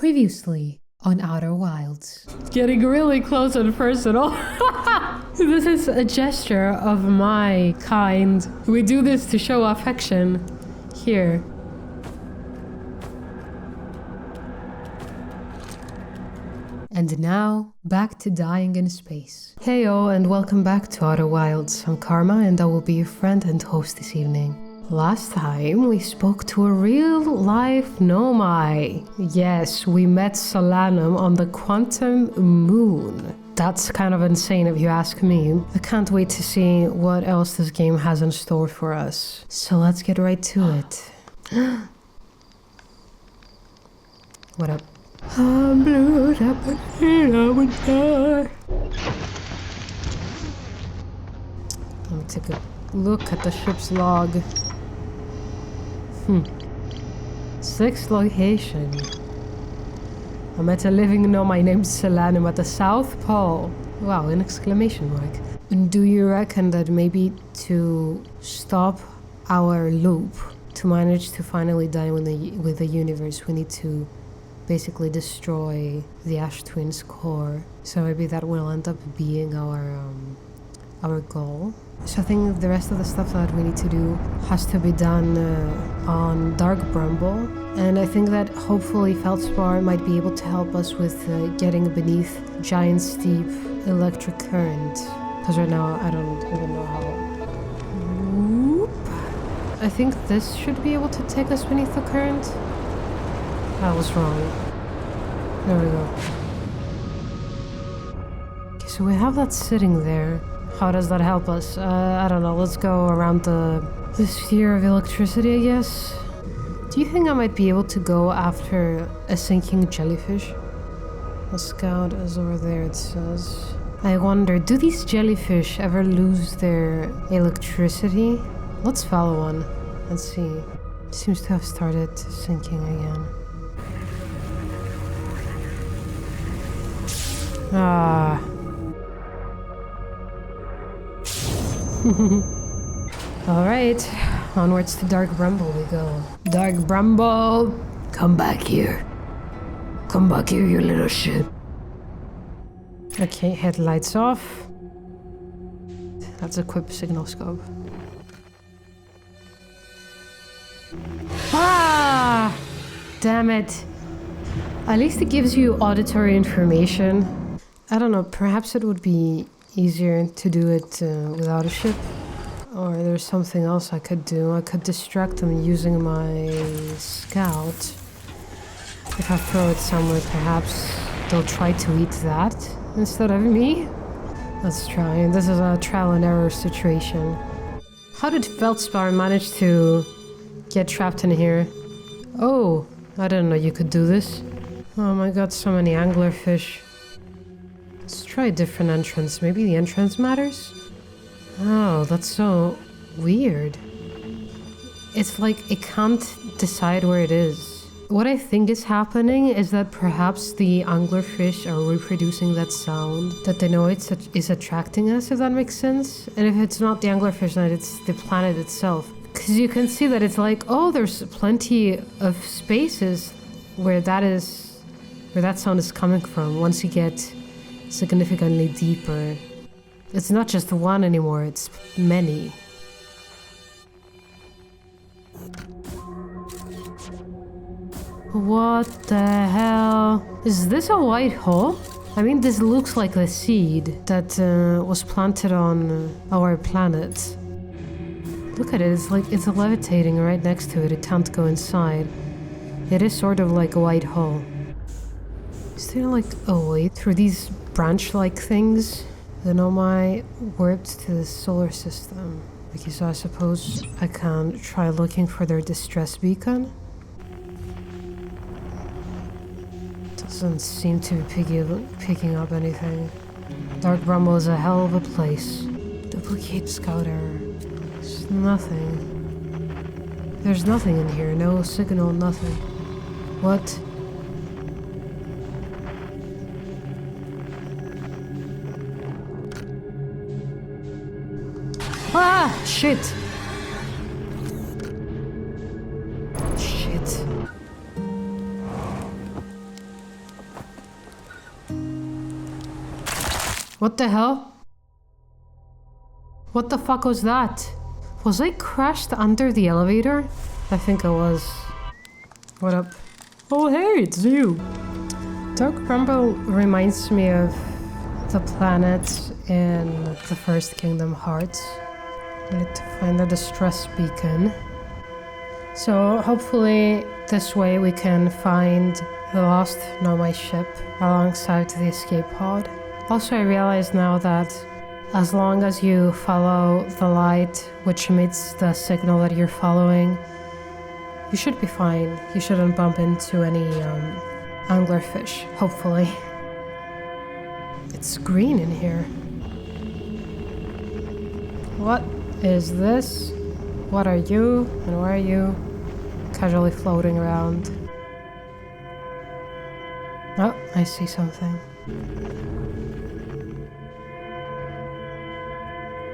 Previously on Outer Wilds. Getting really close and personal. This is a gesture of my kind. We do this to show affection. Here. And now, back to dying in space. Heyo, and welcome back to Outer Wilds. I'm Karma, and I will be your friend and host this evening. Last time, we spoke to a real-life Nomai. Yes, we met Solanum on the Quantum Moon. That's kind of insane if you ask me. I can't wait to see what else this game has in store for us. So let's get right to it. What up? I'm blue, I would die. Let me take a look at the ship's log. 6th location. I met a living Nomai named Solanum at the South Pole. Wow, an exclamation mark. And do you reckon that maybe to stop our loop, to manage to finally die with the universe, we need to basically destroy the Ash Twins' core? So maybe that will end up being our goal. So I think the rest of the stuff that we need to do has to be done on Dark Bramble. And I think that hopefully Feldspar might be able to help us with getting beneath giant steep electric current. Because right now I don't even know how. Whoop. I think this should be able to take us beneath the current. I was wrong. There we go. Okay, so we have that sitting there. How does that help us? I don't know. Let's go around the sphere of electricity, I guess. Do you think I might be able to go after a sinking jellyfish? The scout is over there, it says. I wonder, do these jellyfish ever lose their electricity? Let's follow one and see. It seems to have started sinking again. Ah. Alright, onwards to Dark Bramble we go. Dark Bramble, come back here. Come back here, you little shit. Okay, headlights off. Let's equip signal scope. Ah! Damn it. At least it gives you auditory information. I don't know, perhaps it would be easier to do it without a ship. Or there's something else I could do. I could distract them using my scout. If I throw it somewhere, perhaps they'll try to eat that instead of me. Let's try. This is a trial and error situation. How did Feldspar manage to get trapped in here? Oh, I didn't know you could do this. Oh my god, so many anglerfish. Let's try a different entrance. Maybe the entrance matters? Oh, that's so weird. It's like it can't decide where it is. What I think is happening is that perhaps the anglerfish are reproducing that sound that they know is attracting us, if that makes sense. And if it's not the anglerfish, then it's the planet itself. Because you can see that it's like, oh, there's plenty of spaces where that sound is coming from once you get significantly deeper. It's not just one anymore, it's many. What the hell? Is this a white hole? I mean, this looks like the seed that was planted on our planet. Look at it, it's like it's levitating right next to it. It can't go inside. It is sort of like a white hole. Is there like a way through these branch-like things? The Nomai warped to the solar system. Okay, so I suppose I can try looking for their distress beacon. Doesn't seem to be picking up anything. Dark Bramble is a hell of a place. Duplicate scout error. There's nothing. There's nothing in here. No signal, nothing. What? Ah! Shit! Shit. What the hell? What the fuck was that? Was I crashed under the elevator? I think I was. What up? Oh hey, it's you! Dark Rumble reminds me of the planet in the first Kingdom Hearts. I need to find the distress beacon. So hopefully this way we can find the lost Nomai ship alongside the escape pod. Also I realize now that as long as you follow the light which emits the signal that you're following, you should be fine. You shouldn't bump into any anglerfish, hopefully. It's green in here. What is this? What are you and where are you? Casually floating around. Oh, I see something.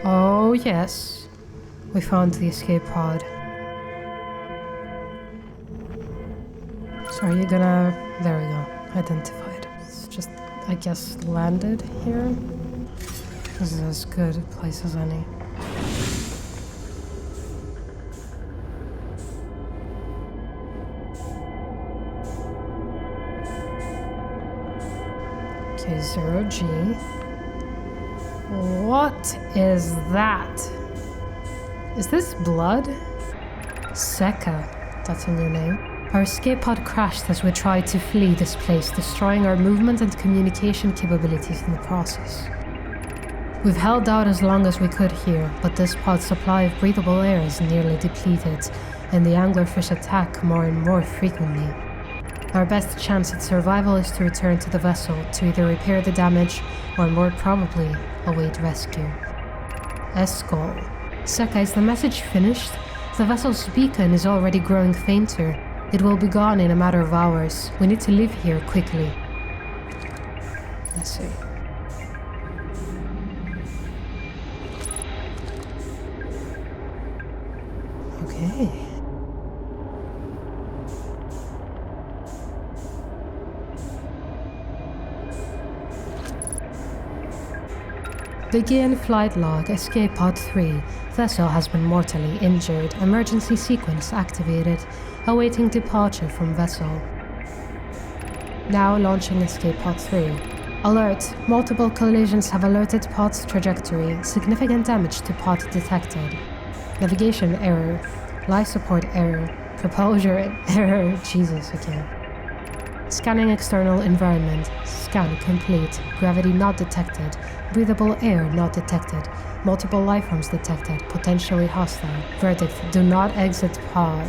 Oh yes, we found the escape pod. So are you gonna... there we go, identified. It's just, I guess, landed here. This is as good a place as any. Okay, 0G. What is that? Is this blood? Sekka, that's a new name. Our escape pod crashed as we tried to flee this place, destroying our movement and communication capabilities in the process. We've held out as long as we could here, but this pod's supply of breathable air is nearly depleted, and the anglerfish attack more and more frequently. Our best chance at survival is to return to the vessel to either repair the damage or more probably await rescue. Escol. Sekka, is the message finished? The vessel's beacon is already growing fainter. It will be gone in a matter of hours. We need to leave here quickly. I see. Okay. Begin flight log, escape pod 3. Vessel has been mortally injured. Emergency sequence activated. Awaiting departure from vessel. Now launching escape pod 3. Alert! Multiple collisions have alerted pod's trajectory. Significant damage to pod detected. Navigation error. Life support error. Propulsion error. Jesus, okay. Scanning external environment. Scan complete. Gravity not detected. Breathable air not detected. Multiple lifeforms detected. Potentially hostile. Verdict: do not exit pod.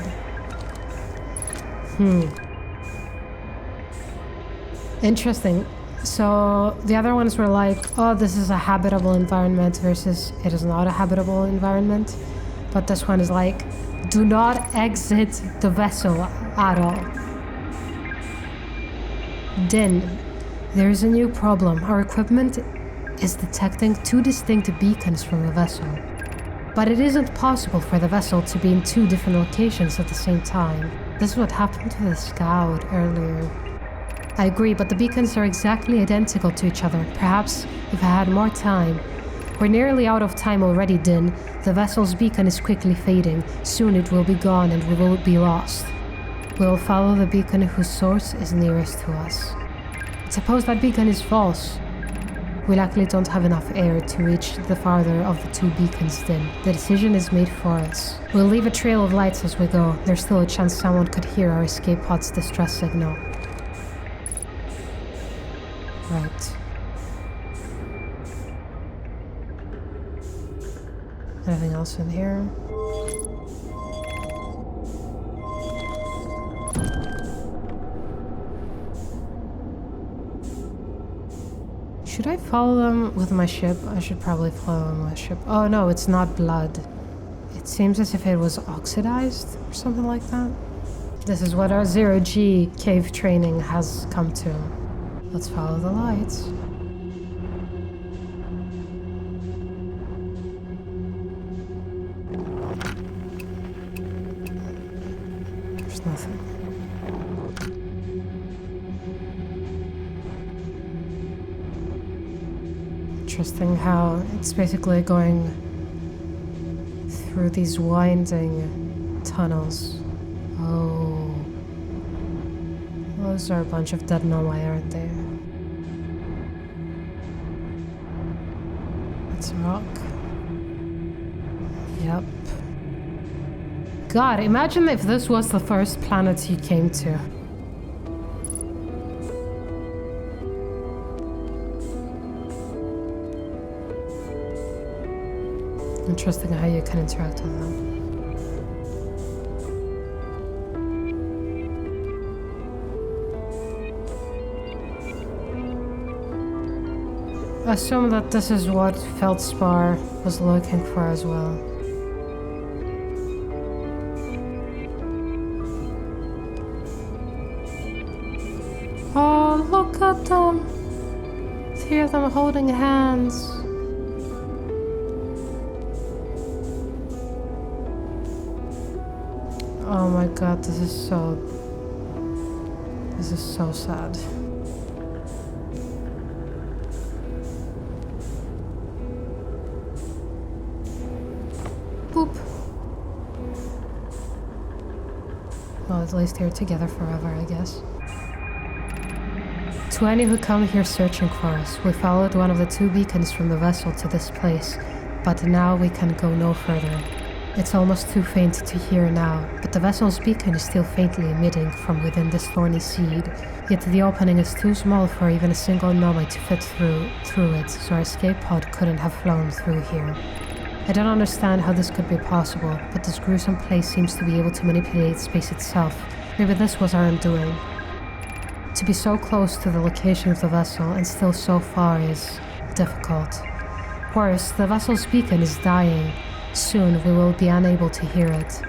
Interesting. So the other ones were like, oh, this is a habitable environment versus it is not a habitable environment. But this one is like, do not exit the vessel at all. Din, there is a new problem. Our equipment is detecting two distinct beacons from the vessel. But it isn't possible for the vessel to be in two different locations at the same time. This is what happened to the scout earlier. I agree, but the beacons are exactly identical to each other. Perhaps if I had more time. We're nearly out of time already, Din. The vessel's beacon is quickly fading. Soon it will be gone and we will be lost. We'll follow the beacon whose source is nearest to us. Suppose that beacon is false. We likely don't have enough air to reach the farther of the two beacons, Din. The decision is made for us. We'll leave a trail of lights as we go. There's still a chance someone could hear our escape pod's distress signal. Right. Anything else in here? Should I follow them with my ship? I should probably follow them with my ship. Oh no, it's not blood. It seems as if it was oxidized or something like that. This is what our 0G cave training has come to. Let's follow the lights. There's nothing. Interesting how it's basically going through these winding tunnels. Oh. Those are a bunch of dead nomai, aren't they? It's a rock. Yep. God, imagine if this was the first planet you came to. Interesting how you can interact with them. I assume that this is what Feldspar was looking for as well. Oh, look at them! 3 of them holding hands. Oh my god, this is so sad. Boop. Well, at least they're together forever, I guess. To any who come here searching for us, we followed one of the 2 beacons from the vessel to this place, but now we can go no further. It's almost too faint to hear now, but the vessel's beacon is still faintly emitting from within this thorny seed, yet the opening is too small for even a single nomai to fit through it, so our escape pod couldn't have flown through here. I don't understand how this could be possible, but this gruesome place seems to be able to manipulate space itself. Maybe this was our undoing. To be so close to the location of the vessel and still so far is difficult. Worse, the vessel's beacon is dying. Soon we will be unable to hear it.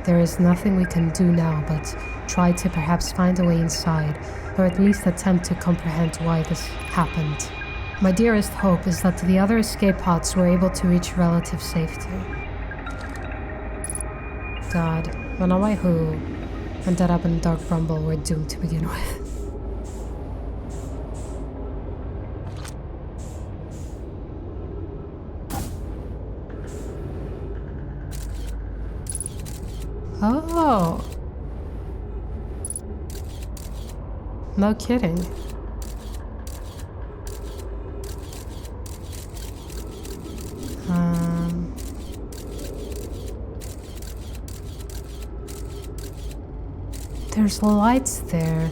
There is nothing we can do now but try to perhaps find a way inside, or at least attempt to comprehend why this happened. My dearest hope is that the other escape pods were able to reach relative safety. God, Manawai who ended up in Dark Rumble were doomed to begin with. Oh. No kidding. There's lights there.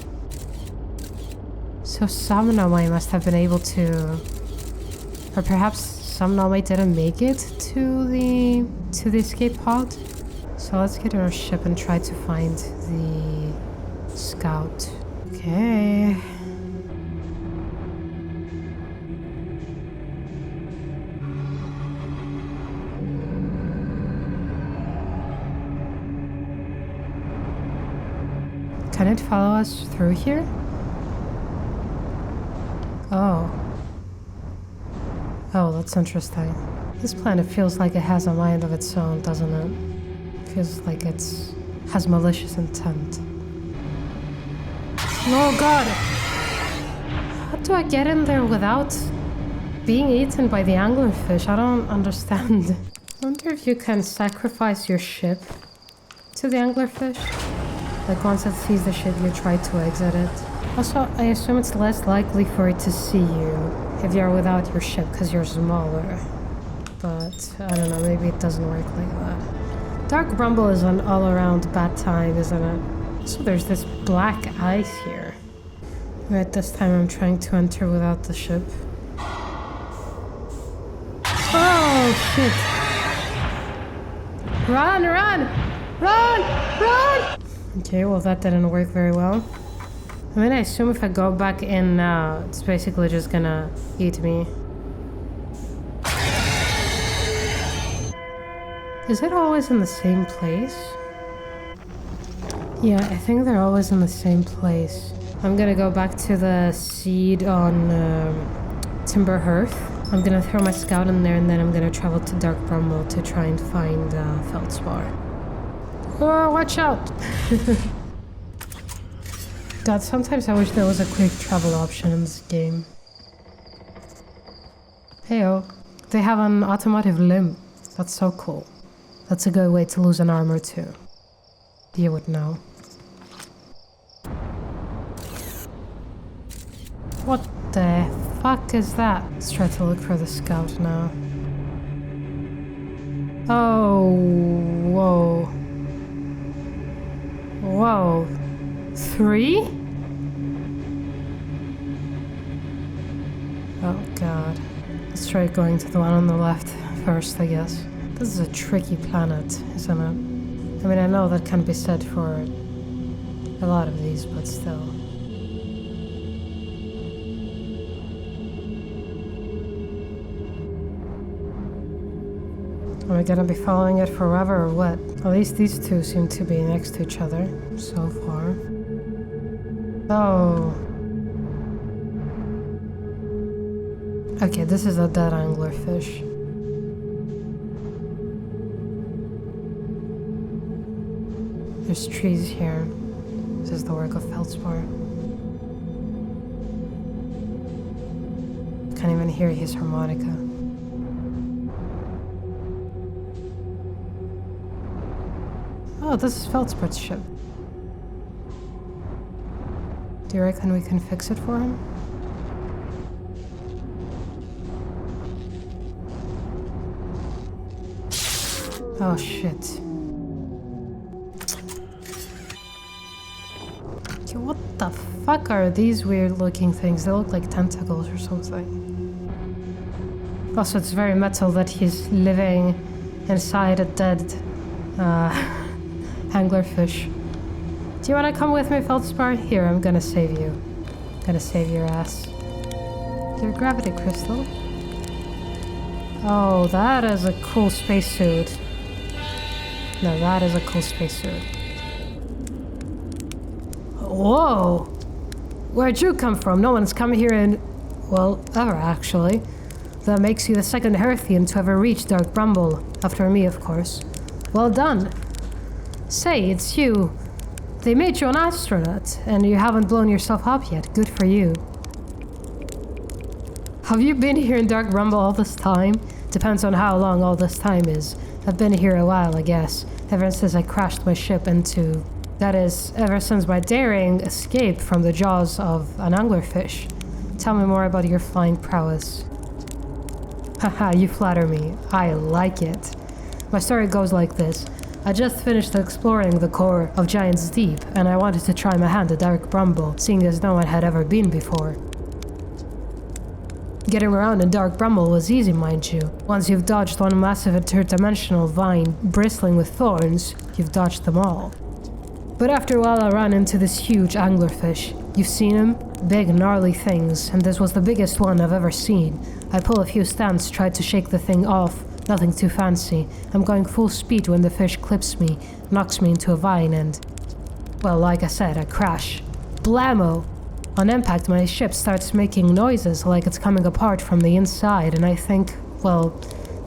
So some nomai must have been able to, or perhaps some nomai didn't make it to the escape pod. So let's get on our ship and try to find the scout. Okay. Can it follow us through here? Oh. Oh, that's interesting. This planet feels like it has a mind of its own, doesn't it? Feels like has malicious intent. Oh god! How do I get in there without being eaten by the anglerfish? I don't understand. I wonder if you can sacrifice your ship to the anglerfish? Like once it sees the ship, you try to exit it. Also, I assume it's less likely for it to see you if you're without your ship because you're smaller. But I don't know, maybe it doesn't work like that. Dark Rumble is an all-around bad time, isn't it? So there's this black ice here. Right, this time I'm trying to enter without the ship. Oh, shit! Run, run! Run! Run! Okay, well that didn't work very well. I mean, I assume if I go back in now, it's basically just gonna eat me. Is it always in the same place? Yeah, I think they're always in the same place. I'm gonna go back to the seed on Timber Hearth. I'm gonna throw my scout in there and then I'm gonna travel to Dark Rumble to try and find Feldspar. Oh, watch out! God, sometimes I wish there was a quick travel option in this game. Heyo. They have an automotive limb. That's so cool. That's a good way to lose an arm or two. You would know. What the fuck is that? Let's try to look for the scout now. Oh, whoa. Whoa. 3? Oh god. Let's try going to the one on the left first, I guess. This is a tricky planet, isn't it? I mean, I know that can be said for a lot of these, but still. Am I gonna be following it forever or what? At least these two seem to be next to each other so far. Oh. Okay, this is a dead anglerfish. There's trees here. This is the work of feldspar. Can't even hear his harmonica. Oh, this is Feldspar's ship. Do you reckon we can fix it for him? Oh shit. Okay, what the fuck are these weird looking things? They look like tentacles or something. Also, it's very metal that he's living inside a dead anglerfish. Do you want to come with me, Feldspar? Here, I'm gonna save you. I'm gonna save your ass. Your gravity crystal. Oh, that is a cool spacesuit. No, that is a cool spacesuit. Whoa! Where'd you come from? No one's come here in... well, ever, actually. That makes you the second Hearthian to ever reach Dark Bramble. After me, of course. Well done. Say, it's you. They made you an astronaut, and you haven't blown yourself up yet. Good for you. Have you been here in Dark Bramble all this time? Depends on how long all this time is. I've been here a while, I guess. Ever since I crashed my ship into... that is, ever since my daring escape from the jaws of an anglerfish. Tell me more about your flying prowess. Haha, you flatter me. I like it. My story goes like this. I just finished exploring the core of Giant's Deep, and I wanted to try my hand at Dark Bramble, seeing as no one had ever been before. Getting around in Dark Bramble was easy, mind you. Once you've dodged one massive interdimensional vine bristling with thorns, you've dodged them all. But after a while I ran into this huge anglerfish. You've seen him? Big, gnarly things, and this was the biggest one I've ever seen. I pull a few stunts, tried to shake the thing off. Nothing too fancy. I'm going full speed when the fish clips me, knocks me into a vine and... well, like I said, I crash. Blammo! On impact, my ship starts making noises like it's coming apart from the inside, and I think, well,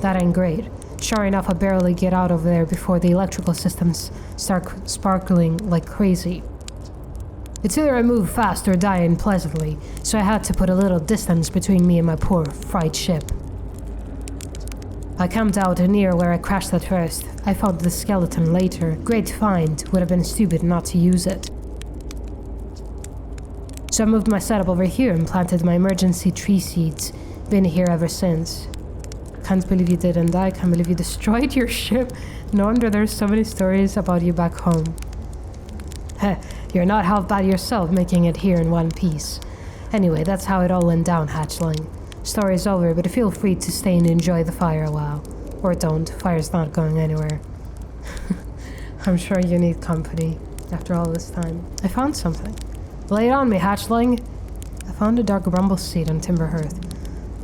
that ain't great. Sure enough, I barely get out of there before the electrical systems start sparkling like crazy. It's either I move fast or die unpleasantly, so I had to put a little distance between me and my poor, fried ship. I camped out near where I crashed at first. I found the skeleton later. Great find, would have been stupid not to use it. So I moved my setup over here and planted my emergency tree seeds. Been here ever since. Can't believe you didn't die, can't believe you destroyed your ship. No wonder there's so many stories about you back home. Heh, you're not half bad yourself making it here in one piece. Anyway, that's how it all went down, hatchling. Story's over, but feel free to stay and enjoy the fire a while. Or don't, fire's not going anywhere. I'm sure you need company after all this time. I found something. Lay it on me, hatchling. I found a Dark Bramble seed on Timber Hearth.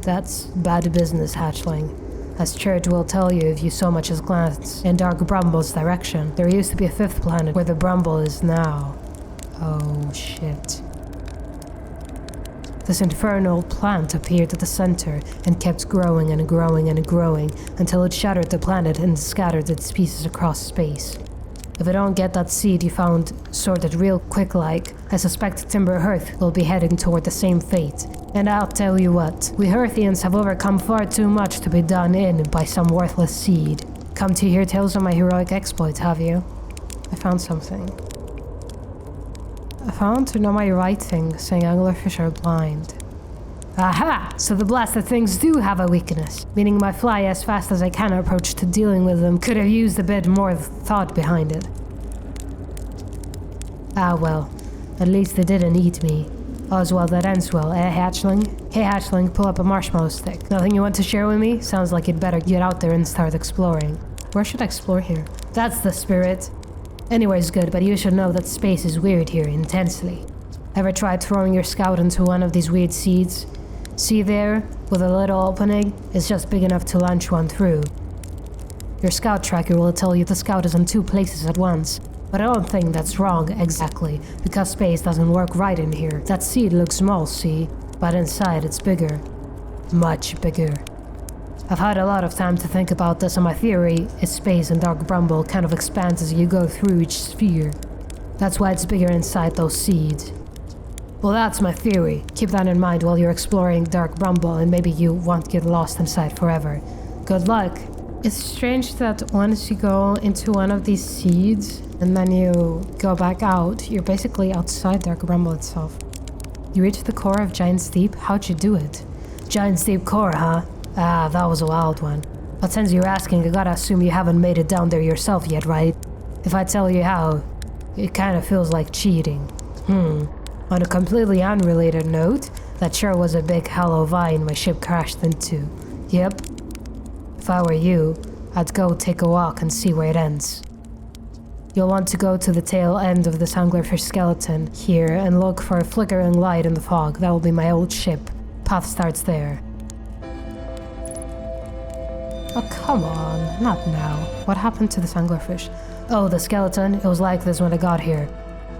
That's bad business, hatchling. As Church will tell you if you so much as glance in Dark Bramble's direction. There used to be a fifth planet where the Bramble is now. Oh shit. This infernal plant appeared at the center and kept growing and growing and growing until it shattered the planet and scattered its pieces across space. If I don't get that seed you found sorted real quick like, I suspect Timber Hearth will be heading toward the same fate. And I'll tell you what, we Hearthians have overcome far too much to be done in by some worthless seed. Come to hear tales of my heroic exploits, have you? I found something. I found to know my writing saying anglerfish are blind. Aha! So the blasted things do have a weakness, meaning my fly as fast as I can approach to dealing with them could have used a bit more thought behind it. Ah well, at least they didn't eat me. All's well that ends well, eh, hatchling? Hey hatchling, pull up a marshmallow stick. Nothing you want to share with me? Sounds like you'd better get out there and start exploring. Where should I explore here? That's the spirit. Anyway's good, but you should know that space is weird here, intensely. Ever tried throwing your scout into one of these weird seeds? See there, with a little opening, it's just big enough to launch one through. Your scout tracker will tell you the scout is in two places at once, but I don't think that's wrong exactly, because space doesn't work right in here. That seed looks small, see, but inside it's bigger. Much bigger. I've had a lot of time to think about this, and my theory is space and Dark Bramble kind of expands as you go through each sphere. That's why it's bigger inside those seeds. Well, that's my theory. Keep that in mind while you're exploring Dark Bramble, and maybe you won't get lost inside forever. Good luck. It's strange that once you go into one of these seeds, and then you go back out, you're basically outside Dark Bramble itself. You reach the core of Giant's Deep? How'd you do it? Giant's Deep core, huh? Ah, that was a wild one. But since you're asking, I gotta assume you haven't made it down there yourself yet, right? If I tell you how, it kinda feels like cheating. On a completely unrelated note, that sure was a big hollow vine my ship crashed into. Yep. If I were you, I'd go take a walk and see where it ends. You'll want to go to the tail end of this anglerfish skeleton here and look for a flickering light in the fog. That will be my old ship. Path starts there. Oh, come on. Not now. What happened to this anglerfish? Oh, the skeleton? It was like this when I got here.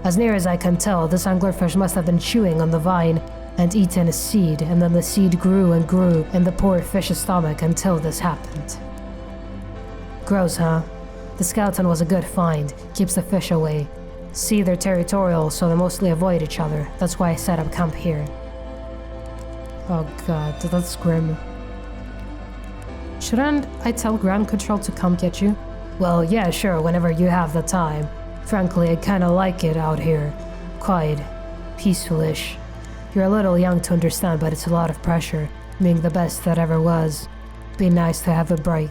As near as I can tell, this anglerfish must have been chewing on the vine and eaten a seed, and then the seed grew and grew in the poor fish's stomach until this happened. Gross, huh? The skeleton was a good find, keeps the fish away. See, they're territorial, so they mostly avoid each other. That's why I set up camp here. Oh god, that's grim. Shouldn't I tell ground control to come get you? Well, yeah, sure, whenever you have the time. Frankly, I kinda like it out here. Quiet. Peaceful-ish. You're a little young to understand, but it's a lot of pressure. Being the best that ever was. Be nice to have a break.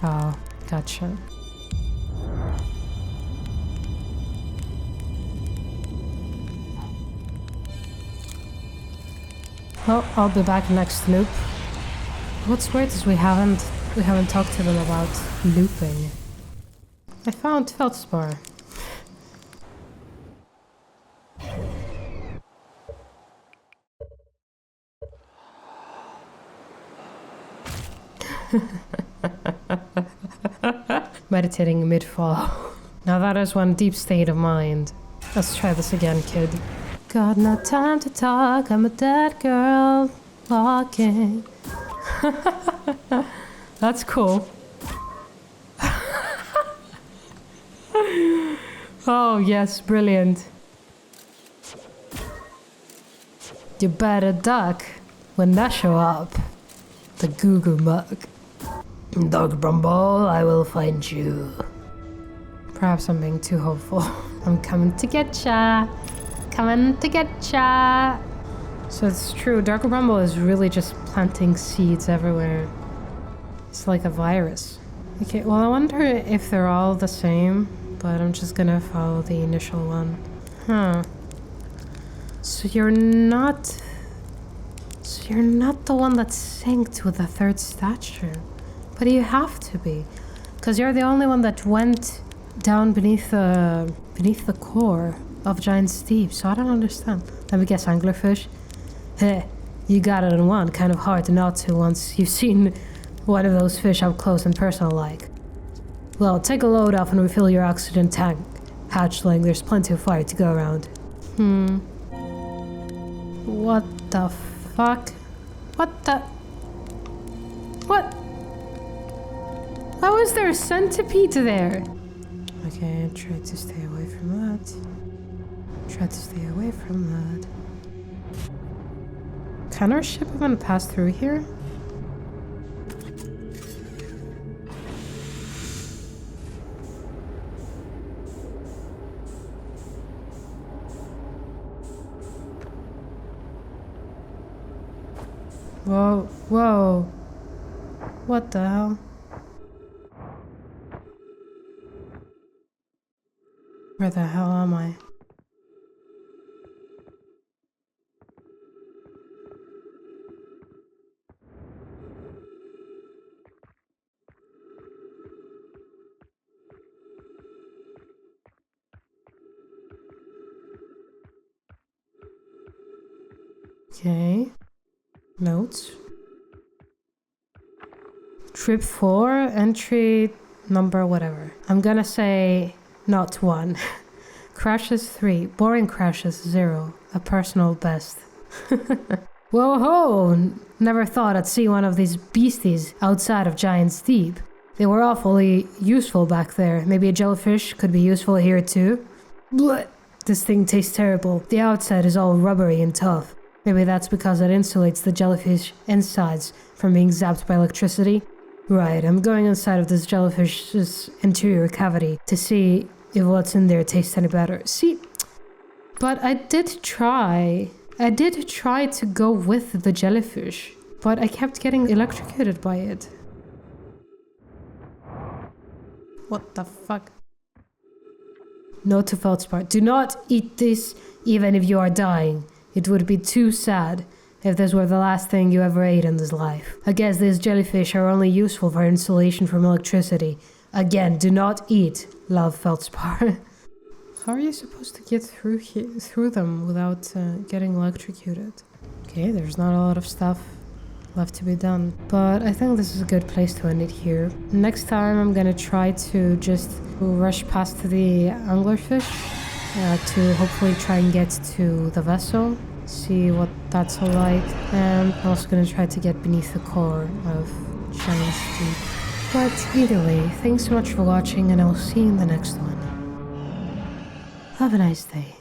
Oh, gotcha. Well, I'll be back next loop. What's weird is we haven't talked to them about looping. I found feldspar. Meditating mid-fall. Now that is one deep state of mind. Let's try this again, kid. Got no time to talk, I'm a dead girl walking. That's cool. Oh yes, brilliant. You better duck when they show up. The Google mug. Dark Bramble, I will find you. Perhaps I'm being too hopeful. I'm coming to get ya. Coming to get ya. So it's true, Dark Bramble is really just planting seeds everywhere. It's like a virus. Okay, well I wonder if they're all the same, but I'm just gonna follow the initial one. Huh. So you're not the one that synced with the third statue. But you have to be. Because you're the only one that went down beneath the core of Giant's Deep, so I don't understand. Let me guess, anglerfish? Heh, you got it in one, kind of hard not to once you've seen one of those fish up close and personal like. Well, take a load off and refill your oxygen tank. Hatchling, there's plenty of fire to go around. What the fuck? What the... What? How is there a centipede there? Okay, try to stay away from that. Try to stay away from that. Can our ship even pass through here? Whoa, whoa. What the hell? Where the hell am I? Okay. Notes. Trip 4, entry number whatever. I'm gonna say not 1. Crashes 3. Boring crashes 0. A personal best. Whoa ho! Never thought I'd see one of these beasties outside of Giant's Deep. They were awfully useful back there. Maybe a jellyfish could be useful here too? Blech! This thing tastes terrible. The outside is all rubbery and tough. Maybe that's because it insulates the jellyfish insides from being zapped by electricity. Right, I'm going inside of this jellyfish's interior cavity to see if what's in there tastes any better. See, but I did try to go with the jellyfish, but I kept getting electrocuted by it. What the fuck? Note to Feldspar, do not eat this even if you are dying. It would be too sad if this were the last thing you ever ate in this life. I guess these jellyfish are only useful for insulation from electricity. Again, do not eat, love Feldspar. How are you supposed to get through them without getting electrocuted? Okay, there's not a lot of stuff left to be done, but I think this is a good place to end it here. Next time I'm gonna try to just rush past the anglerfish to hopefully try and get to the vessel, see what that's all like, and I'm also gonna try to get beneath the core of Giant's Deep. But either way, thanks so much for watching, and I'll see you in the next one. Have a nice day.